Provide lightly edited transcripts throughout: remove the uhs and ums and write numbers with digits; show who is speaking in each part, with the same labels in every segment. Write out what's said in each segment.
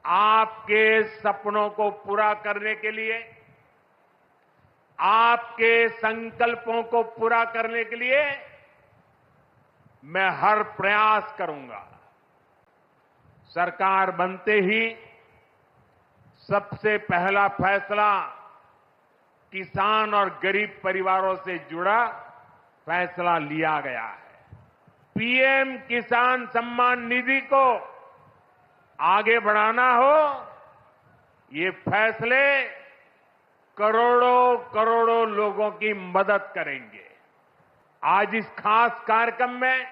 Speaker 1: आपके सपनों को पूरा करने के लिए, आपके संकल्पों को पूरा करने के लिए मैं हर प्रयास करूंगा। सरकार बनते ही सबसे पहला फैसला किसान और गरीब परिवारों से जुड़ा फैसला लिया गया है। पीएम किसान सम्मान निधि को आगे बढ़ाना हो, ये फैसले करोड़ों करोड़ों लोगों की मदद करेंगे। आज इस खास कार्यक्रम में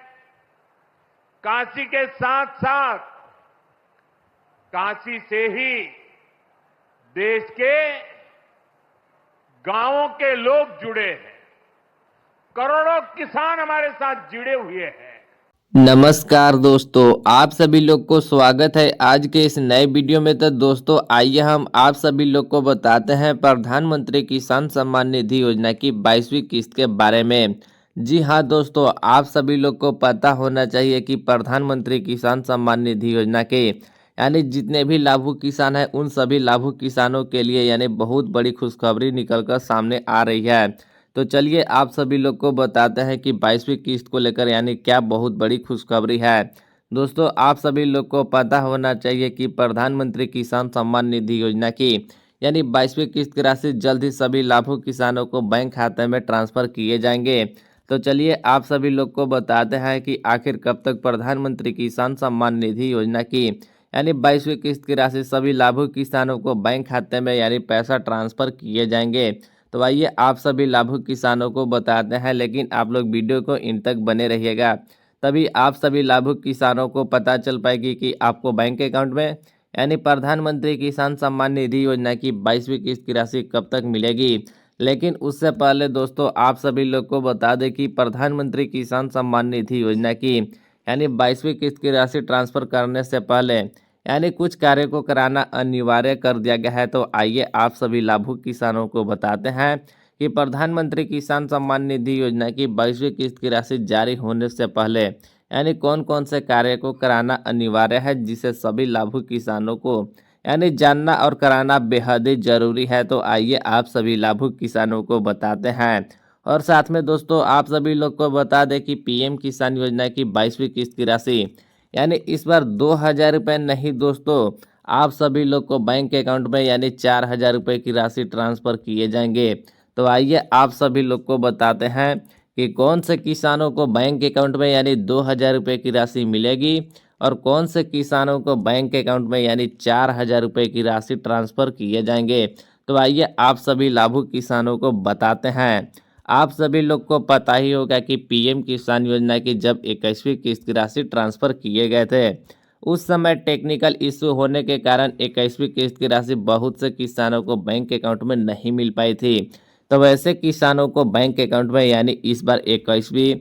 Speaker 1: काशी के साथ साथ काशी से ही देश के गांवों के लोग जुड़े हैं। करोड़ों किसान हमारे साथ जुड़े हुए हैं।
Speaker 2: नमस्कार दोस्तों, आप सभी लोग को स्वागत है आज के इस नए वीडियो में। तो दोस्तों आइए हम आप सभी लोग को बताते हैं प्रधानमंत्री किसान सम्मान निधि योजना की 22वीं किस्त के बारे में। जी हाँ दोस्तों, आप सभी लोग को पता होना चाहिए कि प्रधानमंत्री किसान सम्मान निधि योजना के यानी जितने भी लाभुक किसान हैं उन सभी लाभुक किसानों के लिए यानी बहुत बड़ी खुशखबरी निकलकर सामने आ रही है। तो चलिए आप सभी लोग को बताते हैं कि 22वीं किस्त को लेकर यानी क्या बहुत बड़ी खुशखबरी है। दोस्तों आप सभी लोग को पता होना चाहिए कि प्रधानमंत्री किसान सम्मान निधि योजना की यानी 22वीं किस्त की राशि जल्द ही सभी लाभुक किसानों को बैंक खाते में ट्रांसफर किए जाएंगे। तो चलिए आप सभी लोग को बताते हैं कि आखिर कब तक प्रधानमंत्री किसान सम्मान निधि योजना की यानी 22वीं किस्त की राशि सभी लाभुक किसानों को बैंक खाते में यानी पैसा ट्रांसफर किए जाएंगे। तो आइए आप सभी लाभुक किसानों को बताते हैं, लेकिन आप लोग वीडियो को इन तक बने रहिएगा, तभी आप सभी लाभुक किसानों को पता चल पाएगी कि आपको बैंक अकाउंट में यानी प्रधानमंत्री किसान सम्मान निधि योजना की 22वीं किस्त की राशि कब तक मिलेगी। लेकिन उससे पहले दोस्तों आप सभी लोग को बता दें कि प्रधानमंत्री किसान सम्मान निधि योजना की यानी 22वीं किस्त की राशि ट्रांसफर करने से पहले यानी कुछ कार्य को कराना अनिवार्य कर दिया गया है। तो आइए आप सभी लाभुक किसानों को बताते हैं कि प्रधानमंत्री किसान सम्मान निधि योजना की 22वीं किस्त की राशि जारी होने से पहले यानी कौन कौन से कार्य को कराना अनिवार्य है, जिसे सभी लाभुक किसानों को यानी जानना और कराना बेहद ही जरूरी है। तो आइए आप सभी लाभुक किसानों को बताते हैं। और साथ में दोस्तों आप सभी लोग को बता दें कि पीएम किसान योजना की 22वीं किस्त की राशि यानी इस बार 2,000 रुपये नहीं दोस्तों, आप सभी लोग को बैंक अकाउंट में यानी 4,000 रुपये की राशि ट्रांसफ़र किए जाएंगे। तो आइए आप सभी लोग को बताते हैं कि कौन से किसानों को बैंक अकाउंट में यानी 2,000 रुपये की राशि मिलेगी और कौन से किसानों को बैंक अकाउंट में यानी 4,000 रुपये की राशि ट्रांसफ़र किए जाएंगे। तो आइए आप सभी लाभुक किसानों को बताते हैं। आप सभी लोग को पता ही होगा कि पीएम किसान योजना की जब 21वीं किस्त की राशि ट्रांसफ़र किए गए थे, उस समय टेक्निकल इशू होने के कारण 21वीं किस्त की राशि बहुत से किसानों को बैंक अकाउंट में नहीं मिल पाई थी। तो वैसे किसानों को बैंक अकाउंट में यानी इस बार 21वीं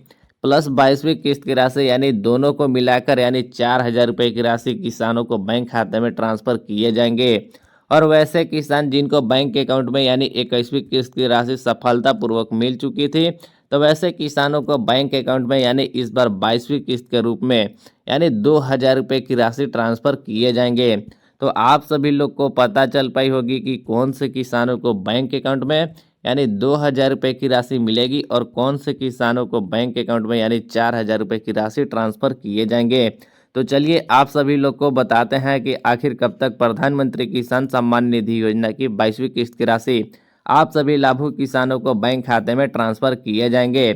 Speaker 2: प्लस 22वीं किस्त की राशि यानी दोनों को मिलाकर यानी 4,000 रुपये की राशि किसानों को बैंक खाते में ट्रांसफ़र किए जाएंगे। और वैसे किसान जिनको बैंक अकाउंट में यानी 21वीं किस्त की राशि सफलतापूर्वक मिल चुकी थी, तो वैसे किसानों को बैंक अकाउंट में यानी इस बार 22वीं किस्त के रूप में यानी 2,000 रुपये की राशि ट्रांसफ़र किए जाएंगे। तो आप सभी लोग को पता चल पाई होगी कि कौन से किसानों को बैंक अकाउंट में यानी 2,000 रुपये की राशि मिलेगी और कौन से किसानों को बैंक अकाउंट में यानी 4,000 रुपये की राशि ट्रांसफ़र किए जाएंगे। तो चलिए आप सभी लोग को बताते हैं कि आखिर कब तक प्रधानमंत्री किसान सम्मान निधि योजना की 22वीं किस्त की राशि आप सभी लाभुक किसानों को बैंक खाते में ट्रांसफ़र किए जाएंगे।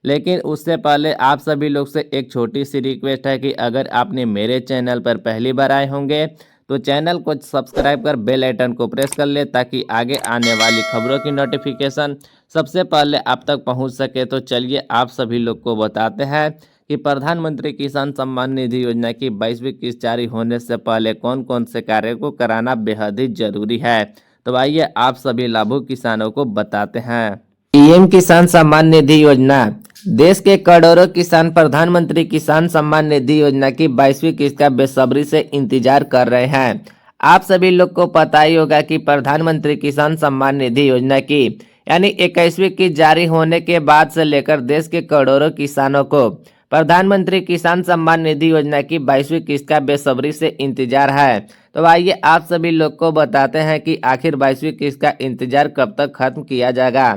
Speaker 2: लेकिन उससे पहले आप सभी लोग से एक छोटी सी रिक्वेस्ट है कि अगर आपने मेरे चैनल पर पहली बार आए होंगे तो चैनल को सब्सक्राइब कर बेल आइकन को प्रेस कर ले, ताकि आगे आने वाली खबरों की नोटिफिकेशन सबसे पहले आप तक पहुंच सके। तो चलिए आप सभी लोग को बताते हैं कि प्रधानमंत्री किसान सम्मान निधि योजना की 22वीं किस्त जारी होने से पहले कौन कौन से कार्य को कराना बेहद ही जरूरी है। तो आइए आप सभी लाभुक किसानों को बताते हैं। पीएम किसान सम्मान निधि योजना, देश के करोड़ों किसान प्रधानमंत्री किसान सम्मान निधि योजना की 22वीं किस्त का बेसब्री से इंतजार कर रहे हैं। आप सभी लोग को पता ही होगा कि प्रधानमंत्री किसान सम्मान निधि योजना की यानी 21वीं किस्त जारी होने के बाद से लेकर देश के करोड़ों किसानों को प्रधानमंत्री किसान सम्मान निधि योजना की 22वीं किस्त का बेसब्री से इंतजार है। तो आइए आप सभी लोग को बताते हैं कि आखिर 22वीं किस्त का इंतजार कब तक खत्म किया जाएगा।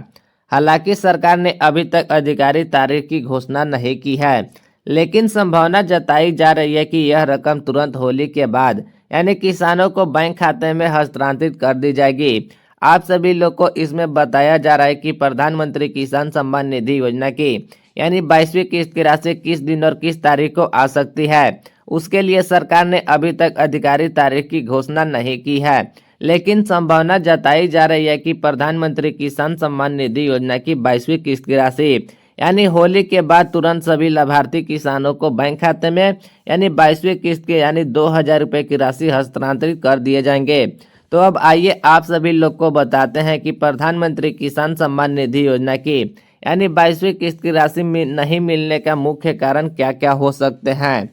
Speaker 2: हालांकि सरकार ने अभी तक आधिकारिक तारीख की घोषणा नहीं की है, लेकिन संभावना जताई जा रही है कि यह रकम तुरंत होली के बाद यानी किसानों को बैंक खाते में हस्तांतरित कर दी जाएगी। आप सभी लोग को इसमें बताया जा रहा है कि प्रधानमंत्री किसान सम्मान निधि योजना की यानी 22वीं किस्त की राशि किस दिन और किस तारीख को आ सकती है। उसके लिए सरकार ने अभी तक आधिकारिक तारीख की घोषणा नहीं की है, लेकिन संभावना जताई जा रही है कि प्रधानमंत्री किसान सम्मान निधि योजना की 22वीं किस्त की राशि यानी होली के बाद तुरंत सभी लाभार्थी किसानों को बैंक खाते में यानी 22वीं किस्त के यानी 2000 रुपये की राशि हस्तांतरित कर दिए जाएंगे। तो अब आइए आप सभी लोग को बताते हैं कि प्रधानमंत्री किसान सम्मान निधि योजना की यानी 22वीं किस्त की राशि नहीं मिलने का मुख्य कारण क्या क्या हो सकते हैं।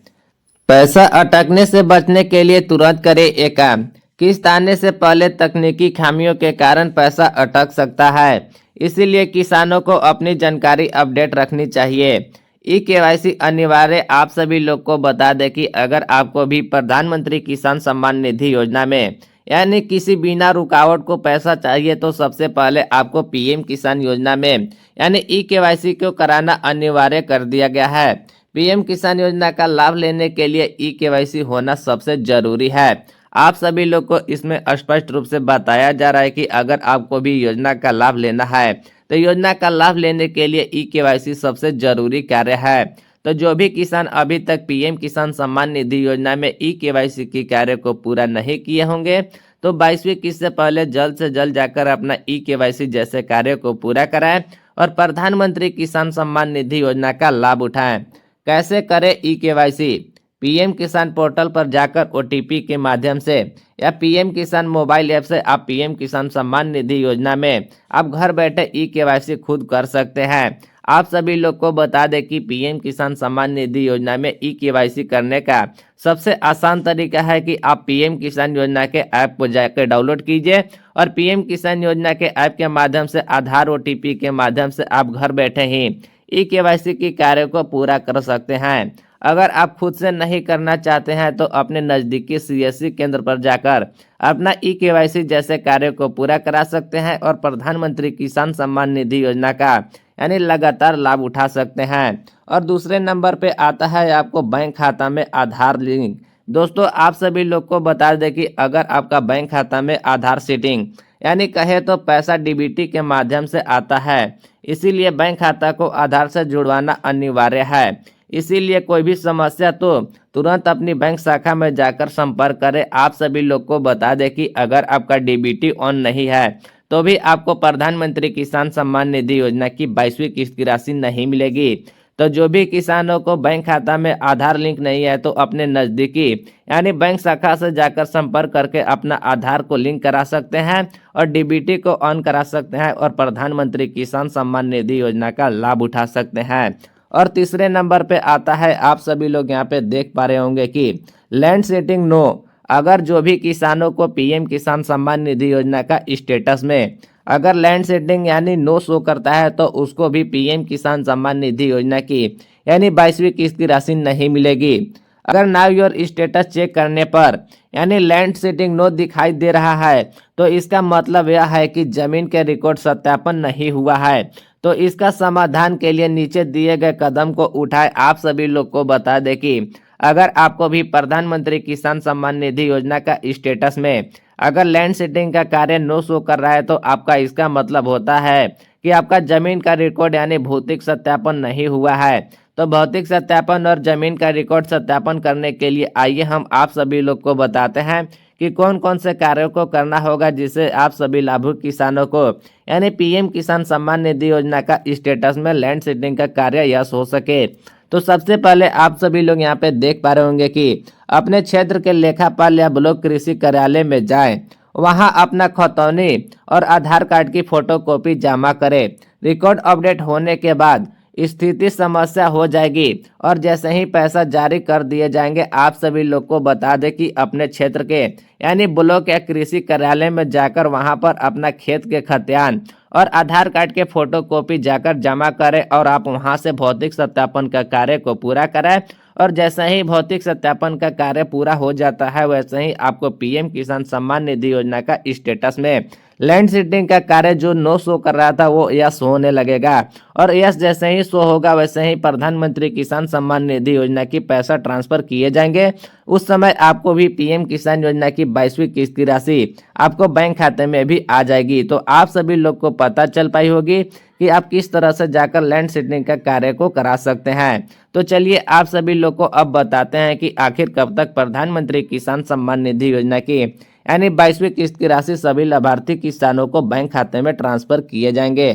Speaker 2: पैसा अटकने से बचने के लिए तुरंत करें एक काम। किस्त आने से पहले तकनीकी खामियों के कारण पैसा अटक सकता है, इसीलिए किसानों को अपनी जानकारी अपडेट रखनी चाहिए। ई-केवाईसी अनिवार्य। आप सभी लोग को बता दें कि अगर आपको भी प्रधानमंत्री किसान सम्मान निधि योजना में यानी किसी बिना रुकावट को पैसा चाहिए तो सबसे पहले आपको पीएम किसान योजना में यानी ई-केवाईसी को कराना अनिवार्य कर दिया गया है। पीएम किसान योजना का लाभ लेने के लिए ई-केवाईसी होना सबसे जरूरी है। आप सभी लोग को इसमें स्पष्ट रूप से बताया जा रहा है कि अगर आपको भी योजना का लाभ लेना है तो योजना का लाभ लेने के लिए ई-केवाईसी सबसे जरूरी कार्य है। तो जो भी किसान अभी तक पीएम किसान सम्मान निधि योजना में ई-केवाईसी के कार्य को पूरा नहीं किए होंगे तो 22वीं किस्त से पहले जल्द से जल्द जाकर अपना ई-केवाईसी जैसे कार्य को पूरा कराएं और प्रधानमंत्री किसान सम्मान निधि योजना का लाभ उठाएं। कैसे करें ई-केवाईसी? पीएम किसान पोर्टल पर जाकर ओटीपी के माध्यम से या पीएम किसान मोबाइल ऐप से आप पीएम किसान सम्मान निधि योजना में आप घर बैठे ई-केवाईसी खुद कर सकते हैं। आप सभी लोग को बता दें कि पीएम किसान सम्मान निधि योजना में ई-केवाईसी करने का सबसे आसान तरीका है कि आप पीएम किसान योजना के ऐप को जाकर डाउनलोड कीजिए और पीएम किसान योजना के ऐप के माध्यम से आधार ओटीपी के माध्यम से आप घर बैठे ही ई-केवाईसी के कार्य को पूरा कर सकते हैं। अगर आप खुद से नहीं करना चाहते हैं तो अपने नज़दीकी सीएससी केंद्र पर जाकर अपना ई-केवाईसी जैसे कार्य को पूरा करा सकते हैं और प्रधानमंत्री किसान सम्मान निधि योजना का यानी लगातार लाभ उठा सकते हैं। और दूसरे नंबर पे आता है आपको बैंक खाता में आधार लिंक। दोस्तों आप सभी लोग को बता दें कि अगर आपका बैंक खाता में आधार सेटिंग यानी कहे तो पैसा डीबीटी के माध्यम से आता है, इसीलिए बैंक खाता को आधार से जुड़वाना अनिवार्य है। इसीलिए कोई भी समस्या तो तुरंत अपनी बैंक शाखा में जाकर संपर्क करें। आप सभी लोग को बता दें कि अगर आपका डीबीटी ऑन नहीं है तो भी आपको प्रधानमंत्री किसान सम्मान निधि योजना की 22वीं किस्त की राशि नहीं मिलेगी। तो जो भी किसानों को बैंक खाता में आधार लिंक नहीं है तो अपने नज़दीकी यानी बैंक शाखा से जाकर संपर्क करके अपना आधार को लिंक करा सकते हैं और डीबीटी को ऑन करा सकते हैं और प्रधानमंत्री किसान सम्मान निधि योजना का लाभ उठा सकते हैं। और तीसरे नंबर पे आता है, आप सभी लोग यहाँ पे देख पा रहे होंगे कि लैंड सेटिंग नो। अगर जो भी किसानों को पीएम किसान सम्मान निधि योजना का स्टेटस में अगर लैंड सेटिंग यानी नो शो करता है तो उसको भी पीएम किसान सम्मान निधि योजना की यानी 22वीं किस्त की राशि नहीं मिलेगी। अगर नाउ योर स्टेटस चेक करने पर यानी लैंड सेटिंग नो दिखाई दे रहा है तो इसका मतलब यह है कि जमीन के रिकॉर्ड सत्यापन नहीं हुआ है। तो इसका समाधान के लिए नीचे दिए गए कदम को उठाए। आप सभी लोग को बता दें कि अगर आपको भी प्रधानमंत्री किसान सम्मान निधि योजना का स्टेटस में अगर लैंड सेटिंग का कार्य नो शो कर रहा है तो आपका इसका मतलब होता है कि आपका जमीन का रिकॉर्ड यानी भौतिक सत्यापन नहीं हुआ है। तो भौतिक सत्यापन और जमीन का रिकॉर्ड सत्यापन करने के लिए आइए हम आप सभी लोग को बताते हैं कि कौन कौन से कार्यों को करना होगा जिससे आप सभी लाभुक किसानों को यानी पीएम किसान सम्मान निधि योजना का स्टेटस में लैंड सेटिंग का कार्य यश हो सके। तो सबसे पहले आप सभी लोग यहाँ पे देख पा रहे होंगे कि अपने क्षेत्र के लेखापाल या ब्लॉक कृषि कार्यालय में जाएं, वहां अपना खतौनी और आधार कार्ड की फोटोकॉपी जमा करें। रिकॉर्ड अपडेट होने के बाद स्थिति समस्या हो जाएगी और जैसे ही पैसा जारी कर दिए जाएंगे, आप सभी लोग को बता दें कि अपने क्षेत्र के यानी ब्लॉक या कृषि कार्यालय में जाकर वहां पर अपना खेत के खतियान और आधार कार्ड के फोटोकॉपी जाकर जमा करें और आप वहां से भौतिक सत्यापन का कार्य को पूरा कराएं। और जैसे ही भौतिक सत्यापन का कार्य पूरा हो जाता है, वैसे ही आपको पीएम किसान सम्मान निधि योजना का स्टेटस में लैंड सीडिंग का कार्य जो नो शो कर रहा था वो यस होने लगेगा। और यस जैसे ही शो होगा, वैसे ही प्रधानमंत्री किसान सम्मान निधि योजना की पैसा ट्रांसफर किए जाएंगे। उस समय आपको भी पीएम किसान योजना की 22वीं किस्त की राशि आपको बैंक खाते में भी आ जाएगी। तो आप सभी लोग को पता चल पाई होगी कि आप किस तरह से जाकर लैंड सीडिंग का कार्य को करा सकते हैं। तो चलिए आप सभी लोग को अब बताते हैं कि आखिर कब तक प्रधानमंत्री किसान सम्मान निधि योजना की यानी 22वीं किस्त की राशि सभी लाभार्थी किसानों को बैंक खाते में ट्रांसफर किए जाएंगे।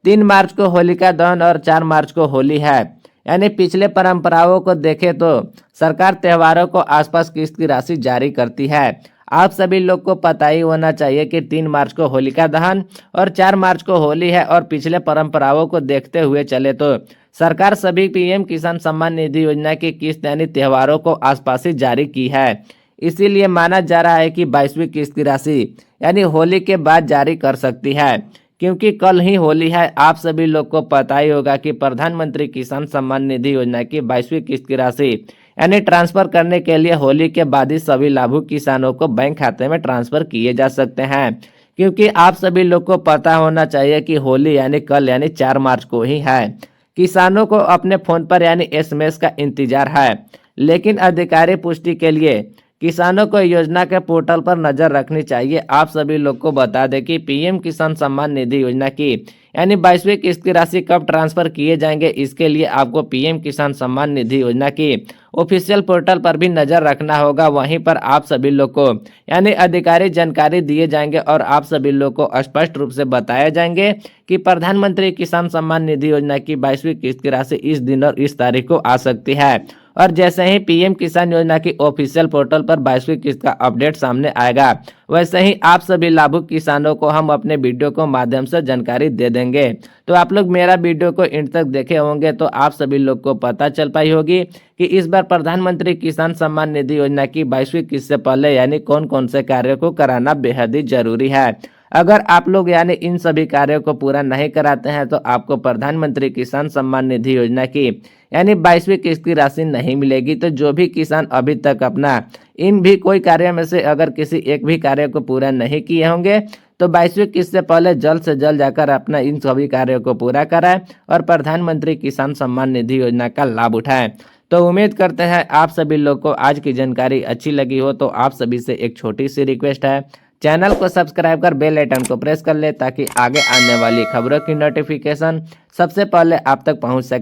Speaker 2: 3 मार्च को होलिका दहन और 4 मार्च को होली है। यानी पिछले परंपराओं को देखें तो सरकार त्योहारों को आसपास किस्त की राशि जारी करती है। आप सभी लोग को पता ही होना चाहिए कि 3 मार्च को होलिका दहन और 4 मार्च को होली है। और पिछले परंपराओं को देखते हुए चले तो सरकार सभी पीएम किसान सम्मान निधि योजना की किस्त यानी त्योहारों को आसपास ही जारी की है। इसीलिए माना जा रहा है कि 22वीं किस्त की राशि यानी होली के बाद जारी कर सकती है, क्योंकि कल ही होली है। आप सभी लोग को पता ही होगा कि प्रधानमंत्री किसान सम्मान निधि योजना की 22वीं किस्त की राशि यानी ट्रांसफर करने के लिए होली के बाद ही सभी लाभुक किसानों को बैंक खाते में ट्रांसफर किए जा सकते हैं। क्योंकि आप सभी लोग को पता होना चाहिए कि होली यानी कल यानी 4 मार्च को ही है। किसानों को अपने फोन पर यानी एसएमएस का इंतजार है, लेकिन अधिकारी पुष्टि के लिए किसानों को योजना के पोर्टल पर नजर रखनी चाहिए। आप सभी लोग को बता दें कि पीएम किसान सम्मान निधि योजना की यानी 22वीं किस्त की राशि कब ट्रांसफर किए जाएंगे, इसके लिए आपको पीएम किसान सम्मान निधि योजना की ऑफिशियल पोर्टल पर भी नजर रखना होगा। वहीं पर आप सभी लोग को यानी अधिकारी जानकारी दिए जाएंगे और आप सभी लोग को स्पष्ट रूप से बताया जाएंगे कि प्रधानमंत्री किसान सम्मान निधि योजना की 22वीं किस्त की राशि इस दिन और इस तारीख को आ सकती है। और जैसे ही पीएम किसान योजना की ऑफिशियल पोर्टल पर 22वीं किस्त का अपडेट सामने आएगा, वैसे ही आप सभी लाभुक किसानों को हम अपने वीडियो के माध्यम से जानकारी दे देंगे। तो आप लोग मेरा वीडियो को इंड तक देखे होंगे तो आप सभी लोग को पता चल पाई होगी कि इस बार प्रधानमंत्री किसान सम्मान निधि योजना की 22वीं किस्त से पहले यानी कौन कौन से कार्यों को कराना बेहद ही जरूरी है। अगर आप लोग यानी इन सभी कार्यों को पूरा नहीं कराते हैं तो आपको प्रधानमंत्री किसान सम्मान निधि योजना की यानी 22वीं किस्त की राशि नहीं मिलेगी। तो जो भी किसान अभी तक अपना इन भी कोई कार्य में से अगर किसी एक भी कार्य को पूरा नहीं किए होंगे तो 22वीं किस्त से पहले जल्द से जल्द जाकर अपना इन सभी कार्यों को पूरा कराएं और प्रधानमंत्री किसान सम्मान निधि योजना का लाभ उठाएं। तो उम्मीद करते हैं आप सभी लोग को आज की जानकारी अच्छी लगी हो। तो आप सभी से एक छोटी सी रिक्वेस्ट है, चैनल को सब्सक्राइब कर बेल आइकन को प्रेस कर ले ताकि आगे आने वाली खबरों की नोटिफिकेशन सबसे पहले आप तक पहुंच सके।